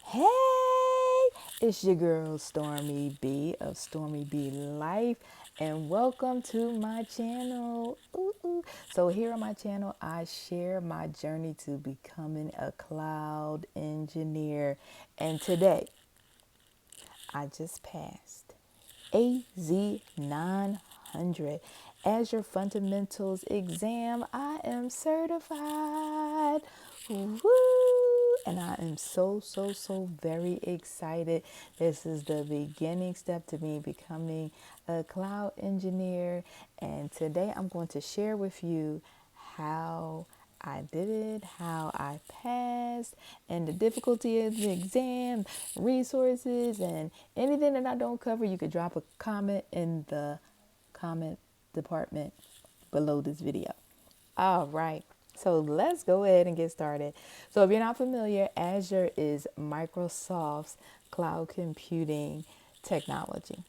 Hey, it's your girl Stormy B of Stormy B Life, and welcome to my channel. Ooh, ooh. So, here on my channel, I share my journey to becoming a cloud engineer, and today I just passed AZ-900 Azure Fundamentals exam. I am certified. Woo! And I am so very excited. This is the beginning step to me becoming a cloud engineer. And today I'm going to share with you how I did it, how I passed, and the difficulty of the exam, resources, and anything that I don't cover. You could drop a comment in the comment department below this video. All right. So let's go ahead and get started. So if you're not familiar, Azure is Microsoft's cloud computing technology.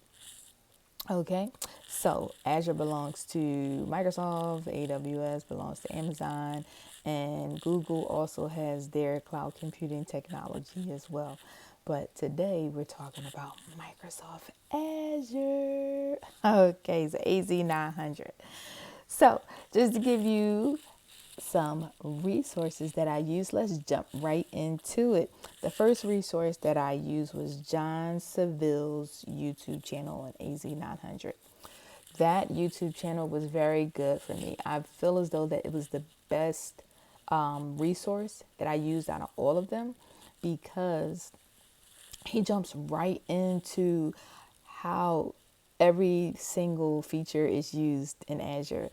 Okay, so Azure belongs to Microsoft, AWS belongs to Amazon, and Google also has their cloud computing technology as well. But today we're talking about Microsoft Azure. Okay, so AZ-900. So just to give you some resources that I use. Let's jump right into it. The first resource that I used was John Seville's YouTube channel on AZ-900. That YouTube channel was very good for me. I feel as though that it was the best resource that I used out of all of them because he jumps right into how every single feature is used in Azure.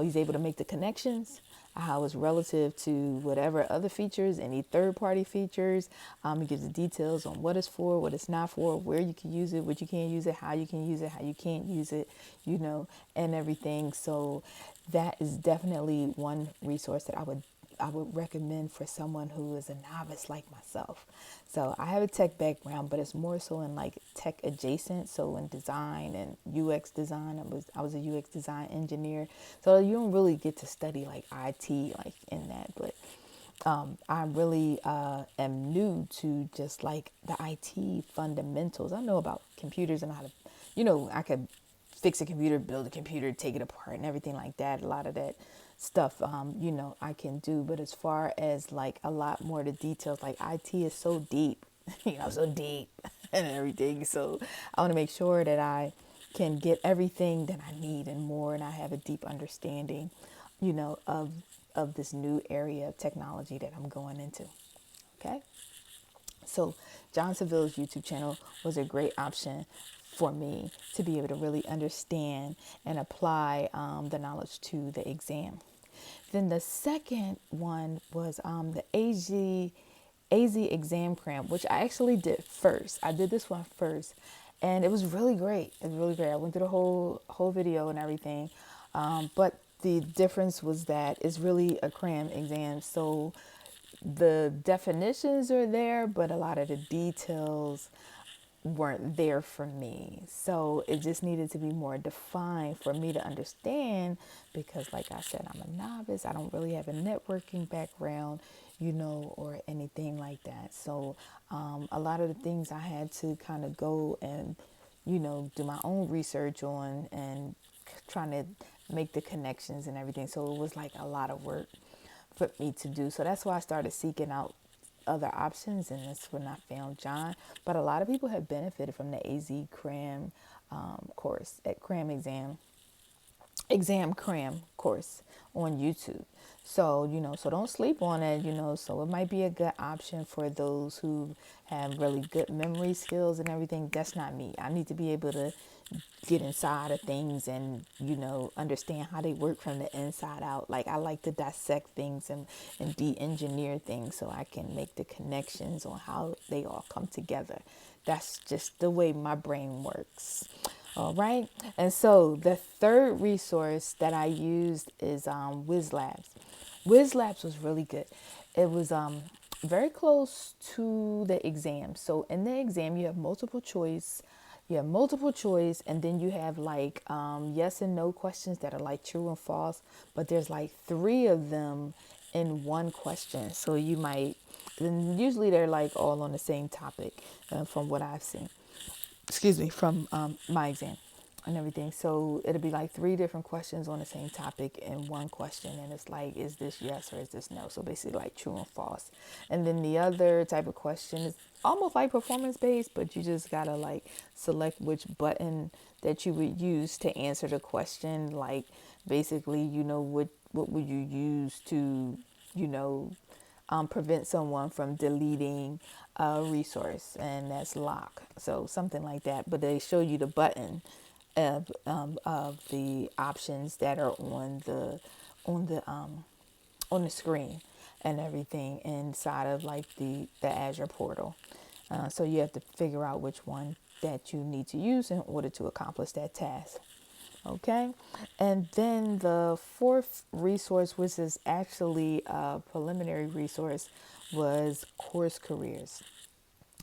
He's able to make the connections, how it's relative to whatever other features, any third-party features. He gives the details on what it's for, what it's not for, where you can use it, what you can't use it, how you can use it, how you can't use it, and everything. So that is definitely one resource that I would recommend for someone who is a novice like myself. So I have a tech background, but it's more so in like tech adjacent. So in design and UX design, I was a UX design engineer. So you don't really get to study like IT like in that, but I really am new to just like the IT fundamentals. I know about computers and how to, I could fix a computer, build a computer, take it apart and everything like that. A lot of that stuff, I can do. But as far as like a lot more the details, like IT is so deep, so deep and everything. So I want to make sure that I can get everything that I need and more. And I have a deep understanding, of this new area of technology that I'm going into. Okay. So John Seville's YouTube channel was a great option for me to be able to really understand and apply the knowledge to the exam. Then the second one was the AZ exam cram, which I actually did first. I did this one first, and it was really great. It was really great. I went through the whole video and everything, but the difference was that it's really a cram exam. So the definitions are there, but a lot of the details weren't there for me. So it just needed to be more defined for me to understand because, like I said, I'm a novice. I don't really have a networking background, or anything like that. So a lot of the things I had to kind of go and, do my own research on and trying to make the connections and everything. So it was like a lot of work for me to do. So that's why I started seeking out other options, and that's when I found John. But a lot of people have benefited from the AZ Cram course at Cram exam cram course on YouTube. So, so don't sleep on it, so it might be a good option for those who have really good memory skills and everything. That's not me. I need to be able to get inside of things and, understand how they work from the inside out. Like I like to dissect things and de-engineer things so I can make the connections on how they all come together. That's just the way my brain works. All right. And so the third resource that I used is Wiz Labs. Wiz Labs was really good. It was very close to the exam. So in the exam, you have multiple choice. And then you have like yes and no questions that are like true and false. But there's like three of them in one question. So you might, and usually they're like all on the same topic, from what I've seen. Excuse me, from my exam and everything. So it'll be like three different questions on the same topic in one question. And it's like, is this yes or is this no? So basically like true and false. And then the other type of question is almost like performance based, but you just gotta like select which button that you would use to answer the question. Like basically, what would you use to, you know, prevent someone from deleting a resource, and that's lock. So something like that. But they show you the button of the options that are on the on the screen and everything inside of like the Azure portal. So you have to figure out which one that you need to use in order to accomplish that task. Okay. And then the fourth resource, which is actually a preliminary resource, was course careers.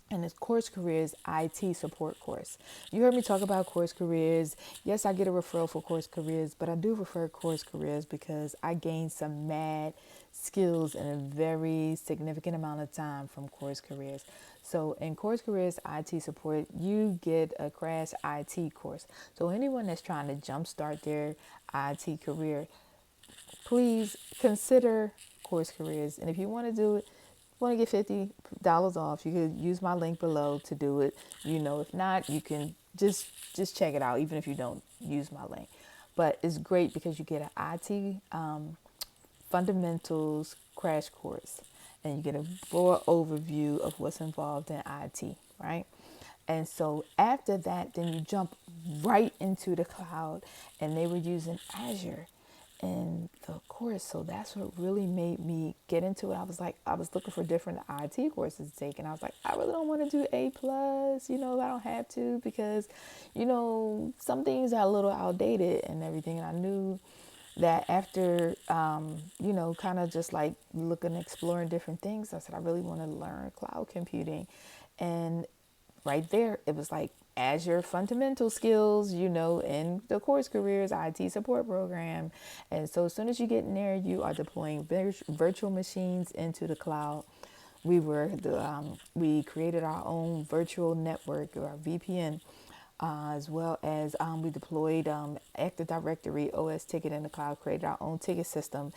And this course careers IT support course. You heard me talk about course careers. Yes, I get a referral for course careers, but I do refer course careers because I gained some mad skills in a very significant amount of time from course careers. So in course careers IT support, you get a crash IT course. So anyone that's trying to jumpstart their IT career, please consider course careers. And if you want to do it, want to get $50 off, you could use my link below to do it. If not, you can just check it out, even if you don't use my link. But it's great because you get an IT fundamentals crash course, and you get a broad overview of what's involved in IT, right? And so after that, then you jump right into the cloud, and they were using Azure in the course. So that's what really made me get into it. I was looking for different IT courses to take, and I was like, I really don't want to do A plus, I don't have to, because, some things are a little outdated and everything. And I knew that after, kind of just like looking, exploring different things, I said, I really want to learn cloud computing. And right there, it was like Azure fundamental skills, in the course careers IT support program. And so as soon as you get in there, you are deploying virtual machines into the cloud. We created our own virtual network, or our VPN, as well as we deployed Active Directory, OS ticket in the cloud, created our own ticket system,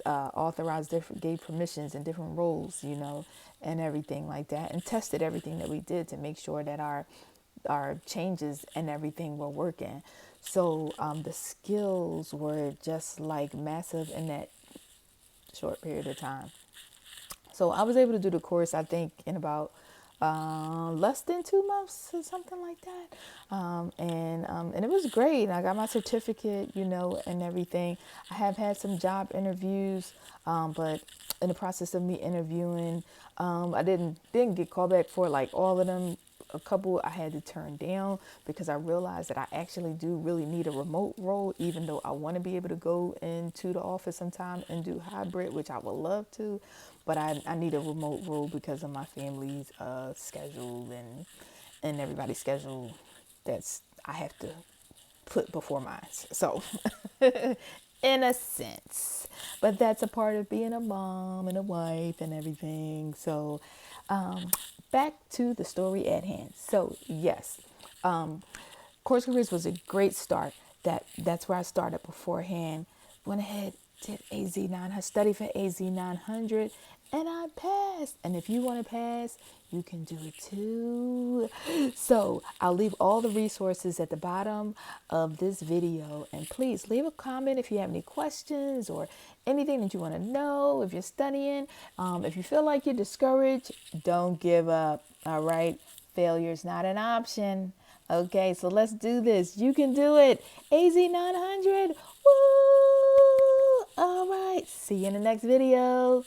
authorized gave permissions and different roles, and everything like that, and tested everything that we did to make sure that our changes and everything were working. So the skills were just like massive in that short period of time. So I was able to do the course, I think, in about less than 2 months or something like that. And it was great. I got my certificate, and everything. I have had some job interviews, but in the process of me interviewing, I didn't get called back for like all of them. A couple I had to turn down because I realized that I actually do really need a remote role, even though I want to be able to go into the office sometime and do hybrid, which I would love to. But I need a remote role because of my family's schedule and everybody's schedule that's I have to put before mine. So in a sense, but that's a part of being a mom and a wife and everything. So back to the story at hand. So yes, course careers was a great start. That's where I started beforehand. Went ahead, did AZ-900, studied for AZ-900, and I passed. And if you want to pass, you can do it too. So I'll leave all the resources at the bottom of this video. And please leave a comment if you have any questions or anything that you want to know. If you're studying, if you feel like you're discouraged, don't give up. All right. Failure is not an option. Okay, so let's do this. You can do it. AZ-900. Woo! All right. See you in the next video.